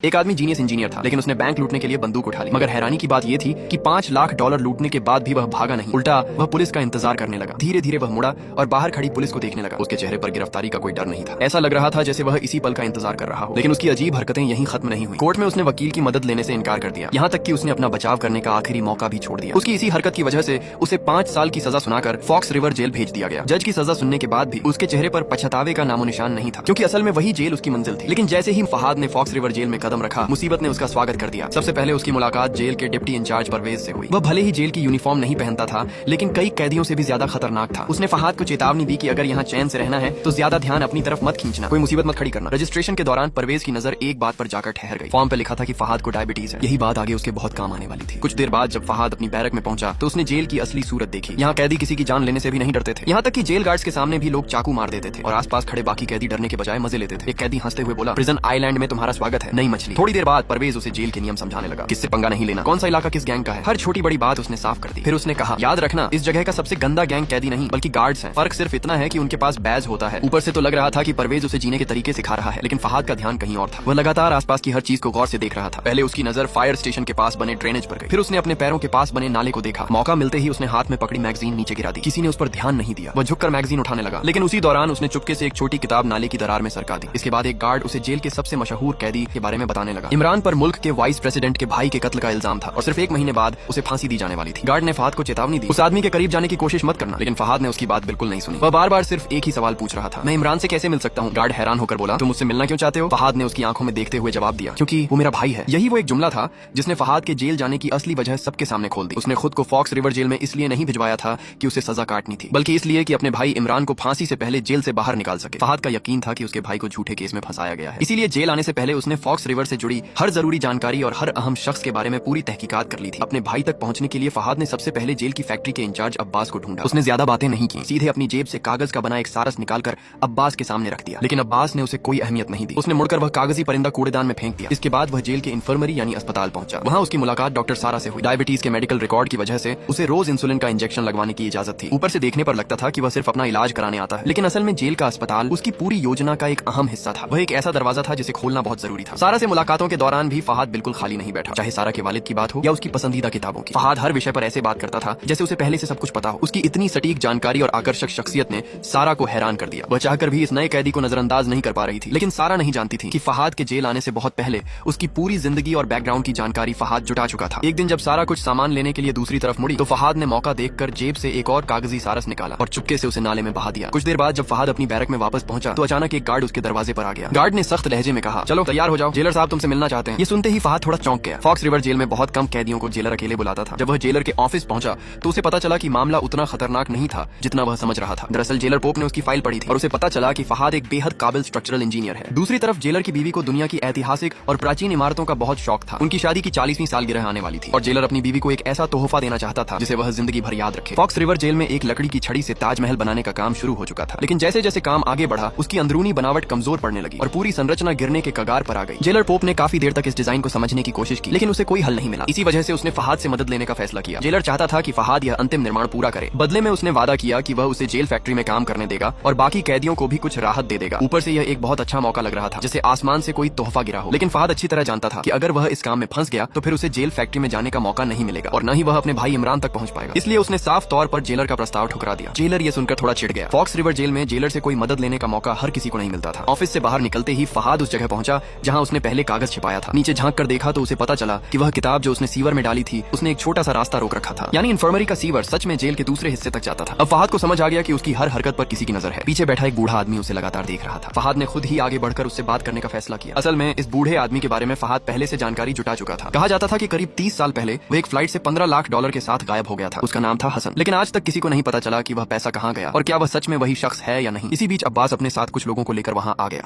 एक आदमी genius engineer था, लेकिन उसने बैंक लूटने के लिए बंदूक उठा ली। मगर हैरानी की बात यह थी कि $5 लाख लूटने के बाद भी वह भागा नहीं, उल्टा वह पुलिस का इंतजार करने लगा। धीरे धीरे वह मुड़ा और बाहर खड़ी पुलिस को देखने लगा। उसके चेहरे पर गिरफ्तारी का कोई डर नहीं था। ऐसा लग रहा था जैसे वह इसी पल का इंतजार कर रहा हो। लेकिन उसकी अजीब हरकतें यहीं खत्म नहीं हुई। कोर्ट में उसने वकील की मदद लेने से इनकार कर दिया, यहाँ तक कि उसने अपना बचाव करने का आखिरी मौका भी छोड़ दिया। उसकी इसी हरकत की वजह से उसे 5 साल की सजा सुनाकर फॉक्स रिवर जेल भेज दिया गया। जज की सजा सुनने के बाद भी उसके चेहरे पर पछतावे का नामो निशान नहीं था, क्योंकि असल में वही जेल उसकी मंजिल थी। लेकिन जैसे ही फहाद ने फॉक्स रिवर जेल में कदम रखा, मुसीबत ने उसका स्वागत कर दिया। सबसे पहले उसकी मुलाकात जेल के डिप्टी इंचार्ज परवेज से हुई। वह भले ही जेल की यूनिफॉर्म नहीं पहनता था, लेकिन कई कैदियों से भी ज्यादा खतरनाक था। उसने फहाद को चेतावनी दी कि अगर यहाँ चैन से रहना है तो ज्यादा ध्यान अपनी तरफ मत खींचना, कोई मुसीबत मत खड़ी करना। रजिस्ट्रेशन के दौरान परवेज की नजर एक बात पर जाकर ठहर गई। फॉर्म पे लिखा था कि फहाद को डायबिटीज है। यही बात आगे उसके बहुत काम आने वाली थी। कुछ देर बाद जब फहाद अपनी बैरक में पहुंचा तो उसने जेल की असली सूरत देखी। यहाँ कैदी किसी की जान लेने से भी नहीं डरते थे, यहाँ तक कि जेल गार्ड्स के सामने भी लोग चाकू मार देते थे और आसपास खड़े बाकी कैदी डरने के बजाय मजे लेते थे। एक कैदी हंसते हुए बोला, प्रिजन आइलैंड में तुम्हारा स्वागत है, नई मछली। थोड़ी देर बाद परवेज उसे जेल के नियम समझाने लगा। किससे पंगा नहीं लेना, कौन सा इलाका किस गैंग का है, हर छोटी बड़ी बात उसने साफ कर दी। फिर उसने कहा, याद रखना इस जगह का सबसे गंदा गैंग कैदी नहीं बल्कि गार्ड्स हैं। फर्क सिर्फ इतना है कि उनके पास बैज होता है। ऊपर से तो लग रहा था कि परवेज उसे जीने के तरीके सिखा रहा है, लेकिन फहाद का ध्यान कहीं और था। वह लगातार आसपास की हर चीज को गौर से देख रहा था। पहले उसकी नजर फायर स्टेशन के पास बने ड्रेनेज पर गई, फिर उसने अपने पैरों के पास बने नाले को देखा। मौका मिलते ही उसने हाथ में पकड़ी मैगजीन नीचे गिरा दी। किसी ने उस पर ध्यान नहीं दिया। वह झुककर मैगजीन उठाने लगा, लेकिन उसी दौरान उसने चुपके से एक छोटी किताब नाले की दरार में सरका दी। इसके बाद एक गार्ड उसे जेल के सबसे मशहूर कैदी के बारे में बताने लगा। इमरान पर मुल्क के वाइस प्रेसिडेंट के भाई के कत्ल का इल्जाम था और सिर्फ 1 महीने बाद उसे फांसी दी जाने वाली थी। गार्ड ने फहाद को चेतावनी दी, उस आदमी के करीब जाने की कोशिश मत करना, लेकिन फहाद ने उसकी बात बिल्कुल नहीं सुनी। वह बार बार सिर्फ एक ही सवाल पूछ रहा था, मैं इमरान से कैसे मिल सकता हूँ? गार्ड हैरान होकर बोला, तुम मुझसे मिलना क्यों चाहते हो? फहाद ने उसकी आंखों में देखते हुए जवाब दिया, क्योंकि वो मेरा भाई है। यही वो एक जुमला था जिसने फहाद के जेल जाने की असली वजह सबके सामने खोल दी। उसने खुद को फॉक्स रिवर जेल में इसलिए नहीं भिजवाया था कि उसे सजा काटनी थी, बल्कि इसलिए कि अपने भाई इमरान को फांसी से पहले जेल से बाहर निकाल सके। फहाद का यकीन था कि उसके भाई को झूठे केस में फंसाया गया है, इसीलिए जेल आने से पहले उसने फॉक्स रिवर से जुड़ी हर जरूरी जानकारी और हर अहम शख्स के बारे में पूरी तहकीकात कर ली थी। अपने भाई तक पहुंचने के लिए फहाद ने सबसे पहले जेल की फैक्ट्री के इंचार्ज अब्बास को ढूंढा। उसने ज्यादा बातें नहीं की, सीधे अपनी जेब से कागज का बना एक सारस निकालकर अब्बास के सामने रख दिया। लेकिन अब्बास ने उसे कोई अहमियत नहीं दी। उसने मुड़कर वह कागजी परिंदा कूड़ेदान में फेंक दिया। इसके बाद वह जेल के इंफर्मरी यानी अस्पताल पहुंचा। वहां उसकी मुलाकात डॉक्टर सारा से हुई। डायबिटीज के मेडिकल रिकॉर्ड की वजह से उसे रोज इंसुलिन का इंजेक्शन लगवाने की इजाजत थी। ऊपर से देखने पर लगता था कि वह सिर्फ अपना इलाज कराने आता है, लेकिन असल में जेल का अस्पताल उसकी पूरी योजना का एक अहम हिस्सा था। वह एक ऐसा दरवाजा था जिसे खोलना बहुत जरूरी था। सारा से मुलाकातों के दौरान भी फहाद बिल्कुल खाली नहीं बैठा, चाहे सारा के वालिद की बात हो या उसकी पसंदीदा किताबों की। फहाद हर विषय पर ऐसे बात करता था जैसे उसे पहले से सब कुछ पता हो। उसकी इतनी सटीक जानकारी और आकर्षक शख्सियत ने सारा को हैरान कर दिया। वह चाहकर भी इस नए कैदी को नजरअंदाज नहीं कर पा रही थी, लेकिन सारा नहीं जानती थी कि फहाद के जेल आने से बहुत पहले उसकी पूरी जिंदगी और बैकग्राउंड की जानकारी फहाद जुटा चुका था। एक दिन जब सारा कुछ सामान लेने के लिए दूसरी तरफ मुड़ी तो फहाद ने मौका देखकर जेब से एक और कागजी सारस निकाला और चुपके से उसे नाले में बहा दिया। कुछ देर बाद जब फहाद अपनी बैरक में वापस पहुंचा तो अचानक एक गार्ड उसके दरवाजे पर आ गया। गार्ड ने सख्त लहजे में कहा, चलो तैयार हो जाओ, जेलर साहब तुमसे मिलना चाहते हैं। ये सुनते ही फहाद थोड़ा चौंक गया। फॉक्स रिवर जेल में बहुत कम कैदियों को जेलर अकेले बुलाता था। जब वह जेलर के ऑफिस पहुंचा तो उसे पता चला कि मामला उतना खतरनाक नहीं था जितना वह समझ रहा था। दरअसल जेलर पोप ने उसकी फाइल पढ़ी थी और उसे पता चला कि फहाद एक बेहद काबिल स्ट्रक्चरल इंजीनियर है। दूसरी तरफ जेलर की बीवी को दुनिया की ऐतिहासिक और प्राचीन इमारतों का बहुत शौक था। उनकी शादी की 40वीं सालगिरह आने वाली थी और जेलर अपनी बीवी को एक ऐसा तोहफा देना चाहता था जिसे वह जिंदगी भर याद रखे। फॉक्स रिवर जेल में एक लकड़ी की छड़ी से ताजमहल बनाने का काम शुरू हो चुका था, लेकिन जैसे जैसे काम आगे बढ़ा उसकी अंदरूनी बनावट कमजोर पड़ने लगी और पूरी संरचना गिरने के कगार पर आ गई। जेलर पोप ने काफी देर तक इस डिजाइन को समझने की कोशिश की, लेकिन उसे कोई हल नहीं मिला। इसी वजह से उसने फहाद से मदद लेने का फैसला किया। जेलर चाहता था कि फहाद यह अंतिम निर्माण पूरा करे। बदले में उसने वादा किया कि वह उसे जेल फैक्ट्री में काम करने देगा और बाकी कैदियों को भी कुछ राहत दे देगा। ऊपर से यह एक बहुत अच्छा मौका लग रहा था, जैसे आसमान से कोई तोहफा गिरा हो। लेकिन फहाद अच्छी तरह जानता था कि अगर वह इस काम में फंस गया तो फिर उसे जेल फैक्ट्री में जाने का मौका नहीं मिलेगा और न ही वह अपने भाई इमरान तक पहुंच पाएगा। इसलिए उसने साफ तौर पर जेलर का प्रस्ताव ठुकरा दिया। जेलर ये सुनकर थोड़ा चिढ़ गया। फॉक्स रिवर जेल में जेलर से कोई मदद लेने का मौका हर किसी को नहीं मिलता था। ऑफिस से बाहर निकलते ही फहाद उस जगह पहुंचा जहां उसने पहले कागज छिपाया था। नीचे झांक कर देखा तो उसे पता चला कि वह किताब जो उसने सीवर में डाली थी उसने एक छोटा सा रास्ता रोक रखा था, यानी इन्फर्मरी का सीवर सच में जेल के दूसरे हिस्से तक जाता था। अब फहाद को समझ आ गया कि उसकी हर हरकत पर किसी की नजर है। पीछे बैठा एक बूढ़ा आदमी उसे लगातार देख रहा था। फहाद ने खुद ही आगे बढ़कर उससे बात करने का फैसला किया। असल में इस बूढ़े आदमी के बारे में फहाद पहले से जानकारी जुटा चुका था। कहा जाता था कि करीब 30 साल पहले वह एक फ्लाइट से $15 लाख के साथ गायब हो गया था। उसका नाम था हसन, लेकिन आज तक किसी को नहीं पता चला कि वह पैसा कहाँ गया और क्या वह सच में वही शख्स है या नहीं। इसी बीच अब्बास अपने साथ कुछ लोगों को लेकर वहां आ गया।